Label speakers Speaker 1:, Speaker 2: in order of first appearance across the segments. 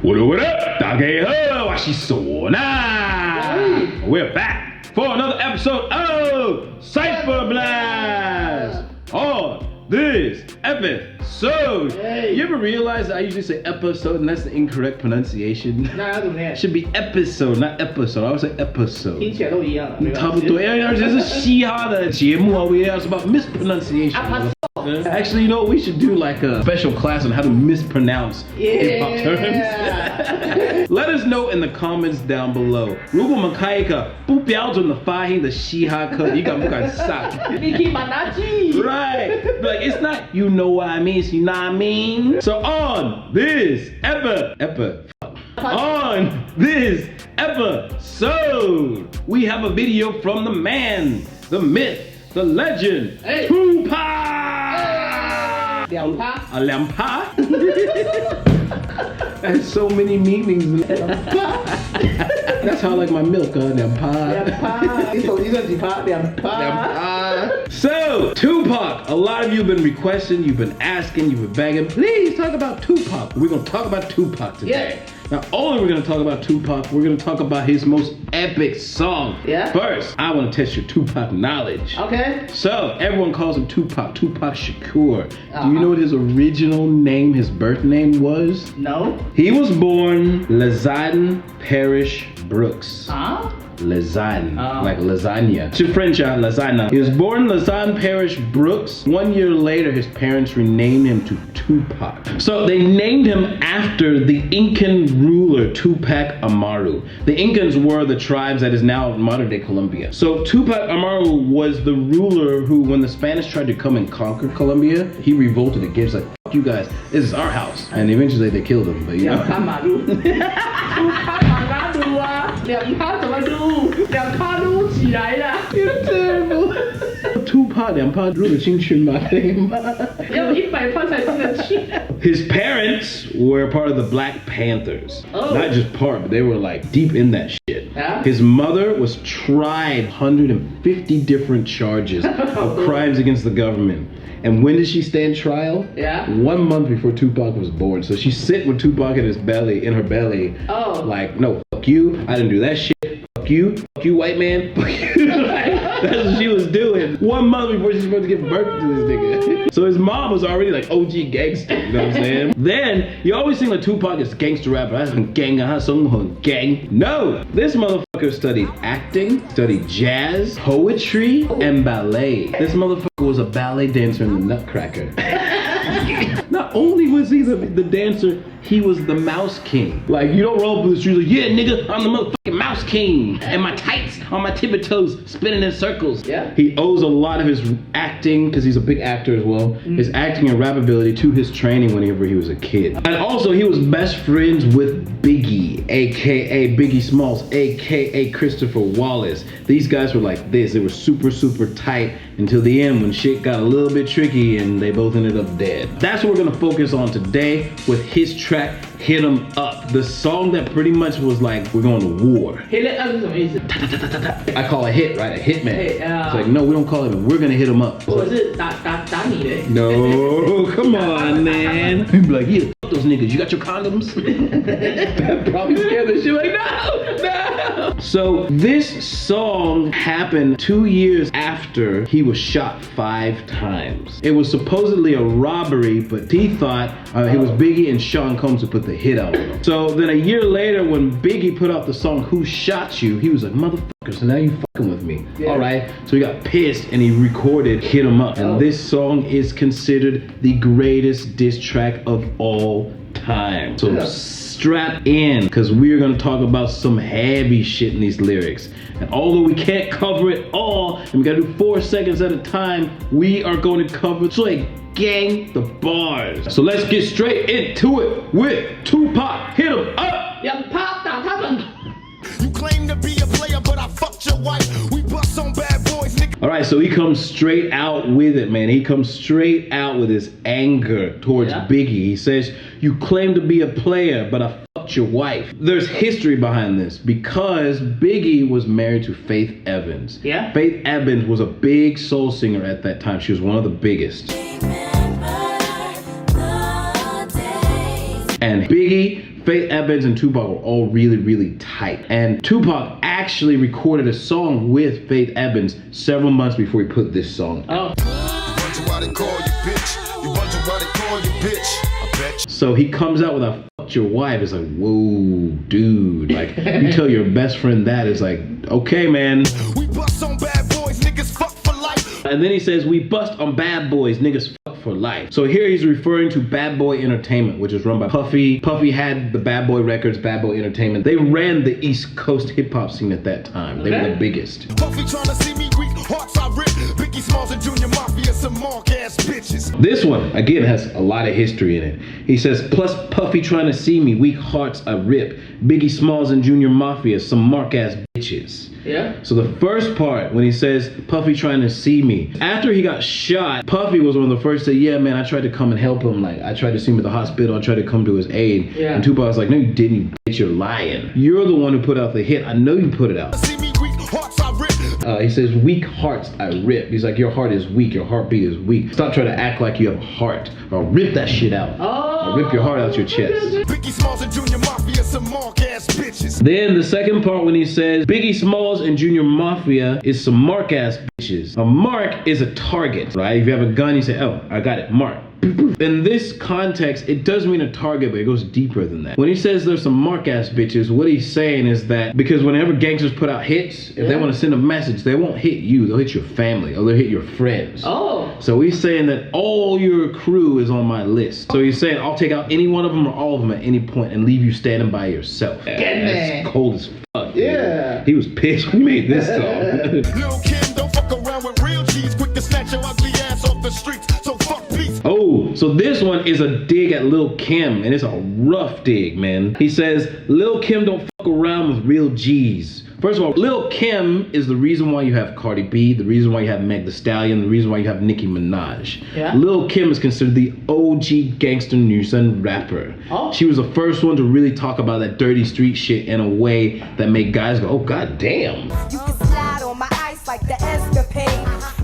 Speaker 1: What up? 大家好，我是唢呐。We're back for another episode of Cypher Blast. On this episode, you ever realize I usually say episode and that's the incorrect pronunciation? It should be episode, not episode. I always say episode.
Speaker 2: 听起来都一样，
Speaker 1: 差不多，而且是嘻哈的节目啊 ，it's about mispronunciation. Actually, you know what? We should do like a special class on how to mispronounce hip-hop terms. Let us know in the comments down below. 如果我们开一个不标准的发音的嘻哈课，你敢不敢上？
Speaker 2: 你可以把它记。
Speaker 1: Right. Like, it's not, you know what I mean, you know what I mean? So on this episode, we have a video from the man, the myth, the legend, Tupac!
Speaker 2: 2趴
Speaker 1: 2趴? That has so many meanings. That's how I like my milk, 2趴。
Speaker 2: 你手机算几趴？2趴。
Speaker 1: So, Tupac, a lot of you have been requesting, you've been asking, you've been begging, please talk about Tupac. We're going to talk about Tupac today. Now, only we're going to talk about Tupac, we're going to talk about his most epic song. First, I want to test your Tupac knowledge.
Speaker 2: Okay.
Speaker 1: So, everyone calls him Tupac Shakur. Do you know what his original name, his birth name was?
Speaker 2: No.
Speaker 1: He was born Lazan Parrish Brooks.
Speaker 2: Huh?
Speaker 1: Lazan, like lasagna. To French out, lasagna. He was born Lazan Parrish Brooks. 1 year later, his parents renamed him to Tupac. So they named him after the Incan ruler Tupac Amaru. The Incans were the tribes that is now modern day Colombia. So Tupac Amaru was the ruler who, when the Spanish tried to come and conquer Colombia, he revolted against, like, fuck you guys, this is our house. And eventually they killed him, but you know.
Speaker 2: 2趴怎么撸？2趴撸起来了。You're terrible.
Speaker 1: 2趴2趴撸得进去吗？
Speaker 2: 要100趴才进得去。
Speaker 1: His parents were part of the Black Panthers. Not just part, but they were like deep in that shit. His mother was tried 150 different charges of crimes against the government. And when did she stand trial? 1 month before Tupac was born. So she's sitting with Tupac in her belly. Like, no, fuck you, I didn't do that shit. Fuck you, white man. Fuck you. Like, that's what she was doing 1 month before she's supposed to give birth to this nigga. So his mom was already like OG gangster, you know what I'm saying? Then, you always think like Tupac is gangster rapper. That's gang, gang. No, this motherfucker studied acting, studied jazz, poetry, and ballet. This motherfucker was a ballet dancer in the Nutcracker. Not only was he the dancer, he was the Mouse King. Like, you don't roll up the streets like, yeah, nigga, I'm the motherfucking Mouse King. And my tights on my tippy toes spinning in circles. He owes a lot of his acting, because he's a big actor as well, his acting and rap ability to his training whenever he was a kid. And also, he was best friends with Biggie, aka Biggie Smalls, aka Christopher Wallace. These guys were like this. They were super, super tight until the end when shit got a little bit tricky and they both ended up dead. That's what we're gonna focus on today with his track, Hit 'Em Up. The song that pretty much was like, we're going to war.
Speaker 2: Hit it up 是什么意思？
Speaker 1: I call it hit, right? A hitman. It's like, no, we don't call it, we're gonna hit 'em up.
Speaker 2: 我是打你的。
Speaker 1: No, come on, man. He'd be like, yeah, fuck those niggas. You got your condoms? Probably scared the shit like, no. So this song happened 2 years after he was shot 5 times. It was supposedly a robbery, but he thought it was Biggie and Sean Combs who put the hit out on him. So then a year later, when Biggie put out the song Who Shot You, he was like, motherfucker, so now you fucking with me. All right, so he got pissed and he recorded Hit 'Em Up. And this song is considered the greatest diss track of all time. So strap in, because we're gonna talk about some heavy shit in these lyrics. And although we can't cover it all, and we gotta do 4 seconds at a time, we are going to cover, so like, gang the bars. So let's get straight into it with Tupac. Hit 'em up.
Speaker 2: 2趴打他们。
Speaker 3: You claim to be a player, but I fucked your wife. We bust on bad boys, nigga.
Speaker 1: All right, so he comes straight out with it, man. He comes straight out with his anger towards Biggie. He says, you claim to be a player, but I fucked your wife. There's history behind this because Biggie was married to Faith Evans. Faith Evans was a big soul singer at that time. She was one of the biggest. And Biggie, Faith Evans, and Tupac were all really, really tight. And Tupac actually recorded a song with Faith Evans several months before he put this song out. So he comes out with a "fuck your wife." It's like, whoa, dude. Like, you tell your best friend that, it's like, okay, man.
Speaker 3: We bust on bad boys, niggas fuck for life.
Speaker 1: And then he says, we bust on bad boys, niggas fuck for life. So here he's referring to Bad Boy Entertainment, which is run by Puffy. Puffy had the Bad Boy Records, Bad Boy Entertainment. They ran the East Coast hip hop scene at that time. They were the biggest.
Speaker 3: Puffy trying to see me weak, hearts I rip. Biggie Smalls and Junior Mafia, some mark ass bitches.
Speaker 1: This one, again, has a lot of history in it. He says, plus Puffy trying to see me, weak hearts I rip. Biggie Smalls and Junior Mafia, some mark ass bitches.
Speaker 2: Yeah.
Speaker 1: So the first part, when he says Puffy trying to see me, after he got shot, Puffy was one of the first to say, yeah, man, I tried to come and help him. Like, I tried to see him at the hospital. I tried to come to his aid.
Speaker 2: Yeah.
Speaker 1: And Tupac was like, no, you didn't, you bitch, you're lying. You're the one who put out the hit. I know you put it out.
Speaker 3: See me weak, hearts I rip.
Speaker 1: He says, weak hearts I rip. He's like, your heart is weak. Your heartbeat is weak. Stop trying to act like you have a heart. Or rip that shit out. Or rip your heart out your chest.
Speaker 3: Biggie Smalls and Junior Mafia, some mark ass bitches.
Speaker 1: Then the second part when he says, Biggie Smalls and Junior Mafia is some mark ass bitches. A mark is a target, right? If you have a gun, you say, oh, I got it, mark. In this context, it does mean a target, but it goes deeper than that. When he says there's some mark ass bitches, what he's saying is that because whenever gangsters put out hits, if they want to send a message, they won't hit you, they'll hit your family or they'll hit your friends.
Speaker 2: Oh.
Speaker 1: So he's saying that all your crew is on my list. So he's saying I'll take out any one of them or all of them at any point and leave you standing by yourself. That's cold as fuck. Dude.
Speaker 2: Yeah.
Speaker 1: He was pissed when he made this song.
Speaker 3: Lil Kim, don't fuck around with real G's. Quick to snatch your ugly ass off the streets. So fuck peace.
Speaker 1: Oh, so this one is a dig at Lil Kim, and it's a rough dig, man. He says, Lil Kim don't fuck around with real G's. First of all, Lil Kim is the reason why you have Cardi B, the reason why you have Meg Thee Stallion, the reason why you have Nicki Minaj.
Speaker 2: Yeah.
Speaker 1: Lil Kim is considered the OG gangster nuisance rapper.
Speaker 2: Oh.
Speaker 1: She was the first one to really talk about that dirty street shit in a way that made guys go, oh, god damn.
Speaker 4: You can slide on my ice like the escapade.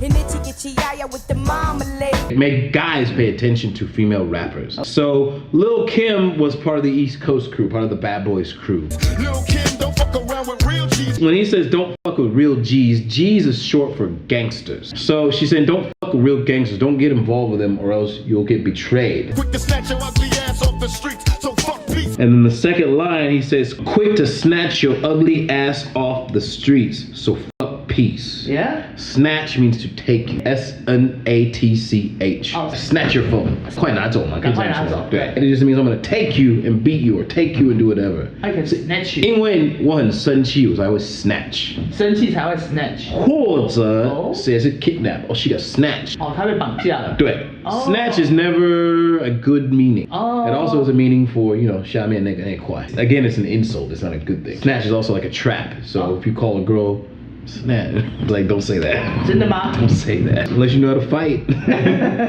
Speaker 4: And then you get your with the marmalade.
Speaker 1: It made guys pay attention to female rappers. So Lil Kim was part of the East Coast crew, part of the Bad Boys crew.
Speaker 3: Lil Kim, don't fuck around with real G's.
Speaker 1: When he says don't fuck with real G's, G's is short for gangsters. So she's saying don't fuck with real gangsters, don't get involved with them or else you'll get betrayed.
Speaker 3: Quick to snatch your ugly ass off the streets. So fuck peace.
Speaker 1: And then the second line, he says, quick to snatch your ugly ass off the streets, so fuck peace.
Speaker 2: Yeah.
Speaker 1: Snatch means to take you. S-N-A-T-C-H.
Speaker 2: Oh.
Speaker 1: Snatch your phone. 快拿走嘛，可以这样说。
Speaker 2: 快拿走。
Speaker 1: 对。It just means I'm gonna take you and beat you or take you and do whatever.
Speaker 2: I can snatch you.
Speaker 1: 因为我很生气，我才会 snatch。
Speaker 2: 生气才会 snatch。
Speaker 1: 或者谁是 kidnap or she got snatched.
Speaker 2: 哦，他被绑架了。
Speaker 1: 对。
Speaker 2: Oh.
Speaker 1: Snatch is never a good meaning.
Speaker 2: Oh.
Speaker 1: It also has a meaning for, you know, 下面那个那块. Again, it's an insult. It's not a good thing. Snatch is also like a trap. So if you call a girl snatch, like don't say that.
Speaker 2: 真的吗？
Speaker 1: Don't say that unless you know how to fight.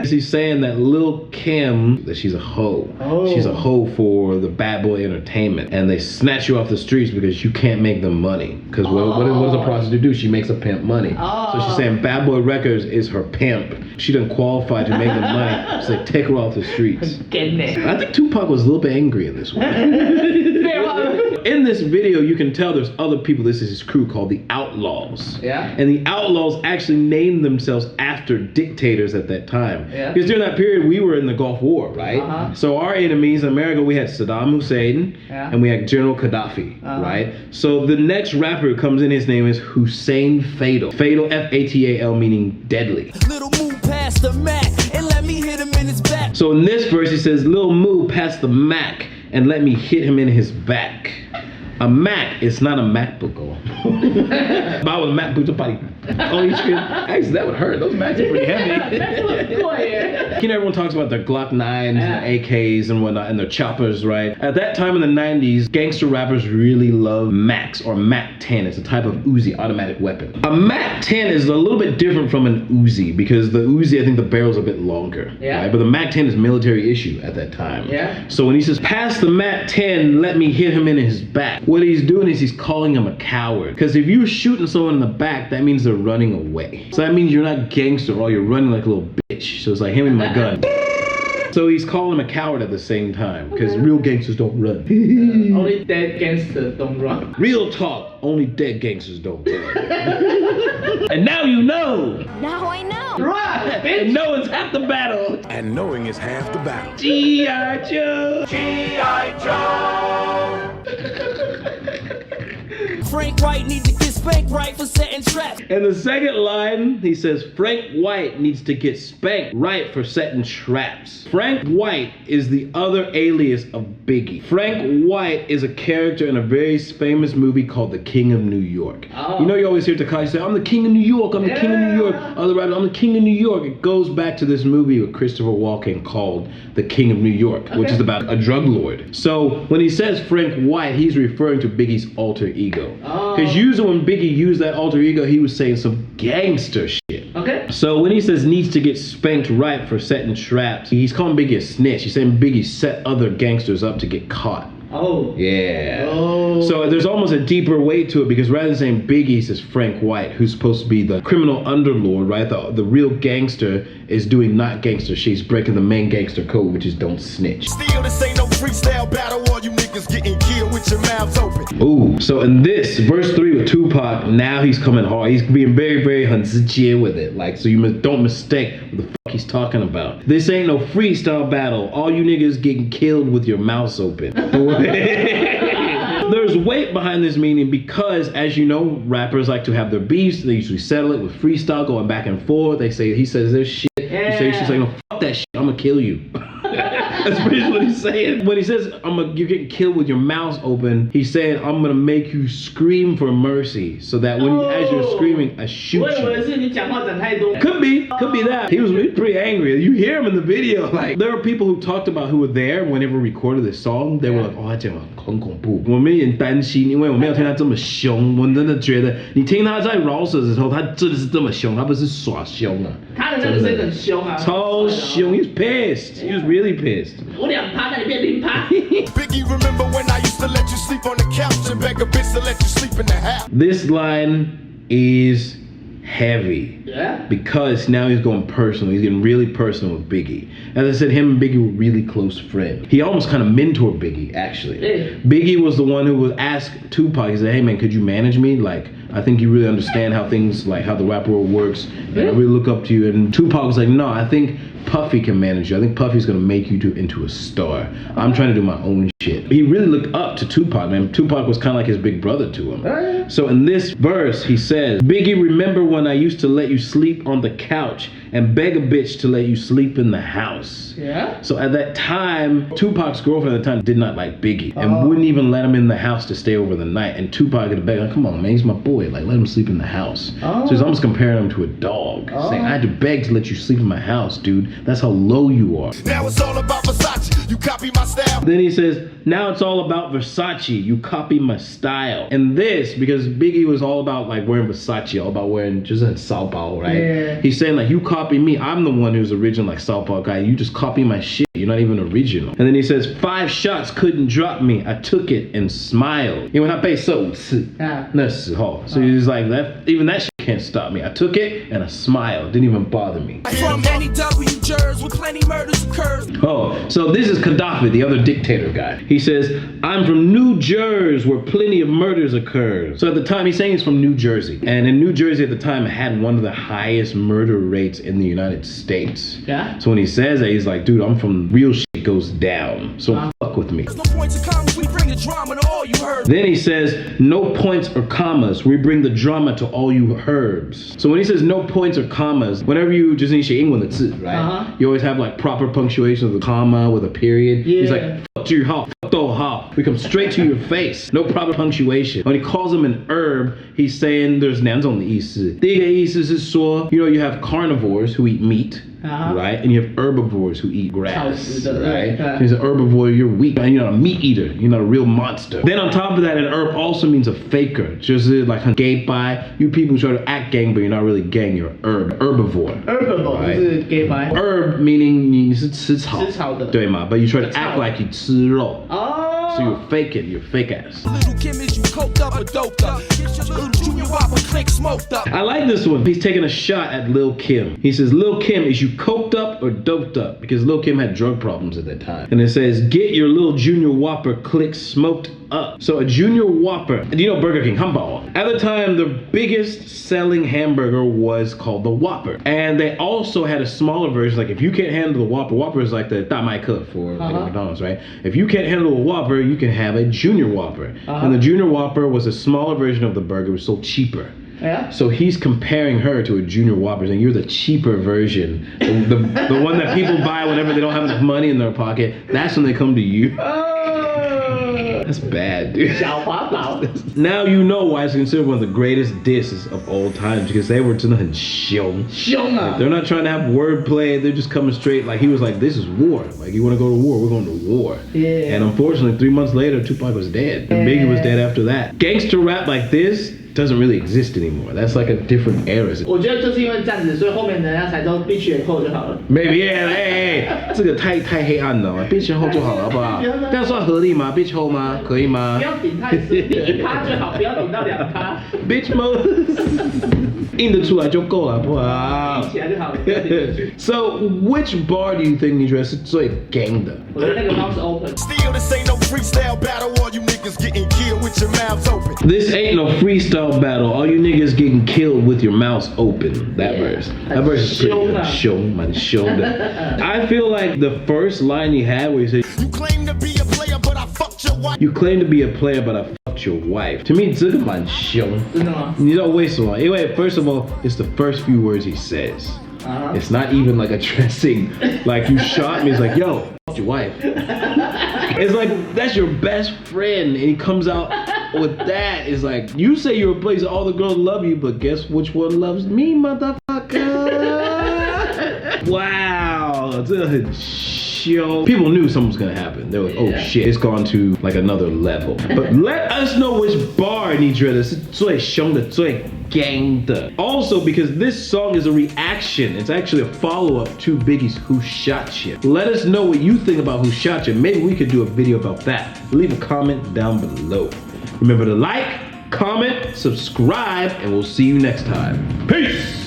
Speaker 1: He's saying that Lil Kim, that she's a hoe.
Speaker 2: Oh.
Speaker 1: She's a hoe for the Bad Boy Entertainment, and they snatch you off the streets because you can't make them money. Because what does a prostitute do? She makes a pimp money. So she's saying Bad Boy Records is her pimp. She doesn't qualify to make the money, so they take her off the streets. I think Tupac was a little bit angry in this one. In this video, you can tell there's other people. This is his crew called the Outlawz.
Speaker 2: Yeah.
Speaker 1: And the Outlawz actually named themselves after dictators at that time.
Speaker 2: Yeah.
Speaker 1: Because during that period, we were in the Gulf War, right?
Speaker 2: Uh-huh.
Speaker 1: So our enemies in America, we had Saddam Hussein, and we had General Gaddafi, right? So the next rapper who comes in, his name is Hussein Fatal. Fatal, F-A-T-A-L, meaning deadly.
Speaker 5: Little move past the Mac and let me hit him in his back.
Speaker 1: So in this verse, he says, Lil Moo pass the Mac and let me hit him in his back. A Mac is not a MacBook. If I was a MacBook, somebody on each screen. Actually, that would hurt. Those Macs are pretty heavy. You know, everyone talks about their Glock 9s and AKs and whatnot and their choppers, right? At that time in the 90s, gangster rappers really loved Macs or Mac 10. It's a type of Uzi, automatic weapon. A Mac 10 is a little bit different from an Uzi because the Uzi, I think the barrel's a bit longer.
Speaker 2: Yeah.
Speaker 1: Right? But the Mac 10 is military issue at that time.
Speaker 2: Yeah.
Speaker 1: So when he says, pass the Mac 10, let me hit him in his back. What he's doing is he's calling him a coward. Because if you're shooting someone in the back, that means they're running away. So that means you're not gangster or you're running like a little bitch. So it's like, hand me my gun. So he's calling him a coward at the same time because real gangsters don't run.
Speaker 2: Only dead gangsters don't run.
Speaker 1: Real talk, only dead gangsters don't run. And now you know.
Speaker 4: Now I know.
Speaker 2: Run,
Speaker 1: And
Speaker 2: bitch.
Speaker 1: knowing's half the battle.
Speaker 3: And knowing is half the battle.
Speaker 1: G.I. Joe.
Speaker 3: G.I. Joe.
Speaker 5: Frank White needs to get spanked right for setting traps.
Speaker 1: And the second line, he says, Frank White needs to get spanked right for setting traps. Frank White is the other alias of Biggie. Frank White is a character in a very famous movie called The King of New York.
Speaker 2: Oh.
Speaker 1: You know, you always hear Tekashi say, I'm the King of New York, I'm the King of New York. Other rappers, I'm the King of New York. It goes back to this movie with Christopher Walken called The King of New York, which is about a drug lord. So when he says Frank White, he's referring to Biggie's alter ego. Because usually when Biggie used that alter ego, he was saying some gangster shit.
Speaker 2: Okay.
Speaker 1: So when he says needs to get spanked right for setting traps, he's calling Biggie a snitch. He's saying Biggie set other gangsters up to get caught.
Speaker 2: Oh.
Speaker 1: Yeah.
Speaker 2: Oh.
Speaker 1: So there's almost a deeper weight to it because rather than saying Biggie, he says Frank White, who's supposed to be the criminal underlord, right? The real gangster is doing not gangster shit. He's breaking the main gangster code, which is don't snitch.
Speaker 3: Still, this ain't no freestyle battle. All you niggas getting killed with your mouths open.
Speaker 1: Ooh, so in this, verse 3 with Tupac, now he's coming hard. He's being very, very 很直接 with it. Like, so you don't mistake what the fuck he's talking about. This ain't no freestyle battle. All you niggas getting killed with your mouths open. There's weight behind this meaning because, as you know, rappers like to have their beefs. They usually settle it with freestyle, going back and forth. They say, he says this shit. You say, she's like, no, fuck that shit. I'm gonna kill you. That's pretty much what he's saying. When he says, you're getting killed with your mouth open, he's saying, I'm gonna make you scream for mercy so that when as you're screaming, I shoot you. Could be that. He was pretty angry. You hear him in the video. Like, there are people who talked about who were there whenever we recorded this song. They were like, 哦，他讲很恐怖。我们有点担心，因为我没有听他这么凶。我真的觉得，你听他在饶舌的时候，他真的是这么凶，他不是耍凶啊。
Speaker 2: 他的那个声很凶啊。
Speaker 1: 超凶 ，He was pissed. He was really pissed.
Speaker 2: 我2趴，那你变0趴。
Speaker 3: Biggie, remember when I used to let you sleep on the couch and beg a bitch to let you sleep in the house?
Speaker 1: This line is heavy.
Speaker 2: Yeah.
Speaker 1: Because now he's going personal. He's getting really personal with Biggie. As I said, him and Biggie were really close friends. He almost kind of mentored Biggie, actually.
Speaker 2: Yeah.
Speaker 1: Biggie was the one who would ask Tupac, he said, hey man, could you manage me? Like, I think you really understand how things, like how the rap world works. And I really look up to you. And Tupac was like, no, I think Puffy can manage you. I think Puffy's gonna make you into a star. I'm trying to do my own shit. He really looked up to Tupac, man. Tupac was kind of like his big brother to him. So in this verse, he says, Biggie, remember when I used to let you sleep on the couch and beg a bitch to let you sleep in the house?
Speaker 2: Yeah.
Speaker 1: So at that time, Tupac's girlfriend at the time did not like Biggie and wouldn't even let him in the house to stay over the night. And Tupac had to beg, like, come on, man, he's my boy. Like, let him sleep in the house. So he's almost comparing him to a dog, saying, I had to beg to let you sleep in my house, dude. That's how low you are.
Speaker 3: Now it's all about Versace. You copy my style.
Speaker 1: Then he says, now it's all about Versace. You copy my style. And this, because Biggie was all about like wearing Versace, all about wearing just a Sao Paulo, right?
Speaker 2: Yeah.
Speaker 1: He's saying like, you copy me. I'm the one who's original like Sao Paulo guy. You just copy my shit. You're not even original. And then he says, 5 shots couldn't drop me. I took it and smiled. 因为他被射5次，那时候. So he's like, even that shit can't stop me. I took it and I smiled. Didn't even bother me.
Speaker 5: From any W jurors with plenty murders occurs.
Speaker 1: Oh, so this is Gaddafi, the other dictator guy. He says, I'm from New Jersey where plenty of murders occur. So at the time, he's saying he's from New Jersey. And in New Jersey at the time, it had one of the highest murder rates in the United States.
Speaker 2: Yeah.
Speaker 1: So when he says that, he's like, dude, I'm from real shit goes down. So fuck with me.
Speaker 5: There's no point to commas, we bring the drama to all you heard.
Speaker 1: Then he says, no points or commas. We bring the drama to all you herbs. So when he says no points or commas, whenever you just need英文的字, right? You always have like proper punctuation with a comma, with a period.
Speaker 2: Yeah.
Speaker 1: He's like, fuck you, how, fuck how. We come straight to your face. No proper punctuation. When he calls him an herb, he's saying there's 2种的意思。第一个意思是说, you know, you have carnivores who eat meat. Right? And you have herbivores who eat grass, right? So he's an herbivore, you're weak, and you're not a meat eater, you're not a real monster. Then on top of that, an herb also means a faker. Just like gay by, you people try to act gang, but you're not really gang, you're herbivore.
Speaker 2: Herbivore 就是gay by.
Speaker 1: Herb meaning 你是吃草，
Speaker 2: 吃草的。
Speaker 1: 对吗? But you try to act like you 吃肉. So you're faking, you're fake ass.
Speaker 5: Little Kim, is you coked up or doped up? Little Junior Whopper click smoked up.
Speaker 1: I like this one. He's taking a shot at Lil Kim. He says, Lil Kim, is you coked up or doped up? Because Lil Kim had drug problems at that time. And it says, get your little Junior Whopper click smoked up. So a Junior Whopper, you know Burger King, hamburger. At the time, the biggest selling hamburger was called the Whopper. And they also had a smaller version, like if you can't handle the Whopper, Whopper is like the Mai Cook for McDonald's, right? If you can't handle a Whopper, you can have a Junior Whopper. And the Junior Whopper was a smaller version of the burger, it was sold cheaper.
Speaker 2: Yeah.
Speaker 1: So he's comparing her to a Junior Whopper, and you're the cheaper version, the one that people buy whenever they don't have enough money in their pocket. That's when they come to you. That's bad, dude. Now you know why it's considered one of the greatest disses of all time, because they were 真的很凶. Like, they're not trying to have wordplay, they're just coming straight. Like he was like, this is war. Like you want to go to war, we're going to war.
Speaker 2: Yeah.
Speaker 1: And unfortunately, 3 months later, Tupac was dead. And Biggie was dead after that. Gangster rap like this doesn't really exist anymore. That's like a different era.
Speaker 2: 我觉得就是因为这样子，所以后面人家才知道必须得扣就好了。
Speaker 1: Maybe yeah, hey, 这个太黑暗了，bitch 后就好了，好不好？这样算合理吗 ？bitch 后吗？可以吗？
Speaker 2: 不要顶太深，顶1趴就好，不要顶到2趴。
Speaker 1: bitch mode 印得出来就够了，好不好？
Speaker 2: 顶起来就好了，不要顶进去。
Speaker 1: So which bar do you think 你觉得是最 gang 的？
Speaker 2: 我觉得那个方是 open。
Speaker 3: Still, this ain't no freestyle battle. All you niggas getting killed with your mouths open.
Speaker 1: This ain't no freestyle battle. All you niggas getting killed with your mouths open. That verse. That verse is pretty good. 凶，蛮凶的。I feel like the first line he had where he said,
Speaker 3: You claim to be a player, but I fucked your wife.
Speaker 1: You claim to be a player, but I fucked your wife. To me, 这个蛮凶。
Speaker 2: 真的吗？
Speaker 1: 你知道为什么？因为 first of all, it's the first few words he says. It's not even like addressing, like you shot me. It's like, yo, fuck your wife. It's like, that's your best friend. And he comes out with that. It's like, you say you're a place all the girls love you, but guess which one loves me, motherfucker? Wow. 这很凶. People knew something was gonna happen. They were like, oh shit, it's gone to like another level. But let us know which bar 你觉得是最凶的, 最 gang 的. Also, because this song is a reaction, it's actually a follow-up to Biggie's Who Shot Ya. Let us know what you think about Who Shot Ya. Maybe we could do a video about that. Leave a comment down below. Remember to like, comment, subscribe, and we'll see you next time. Peace!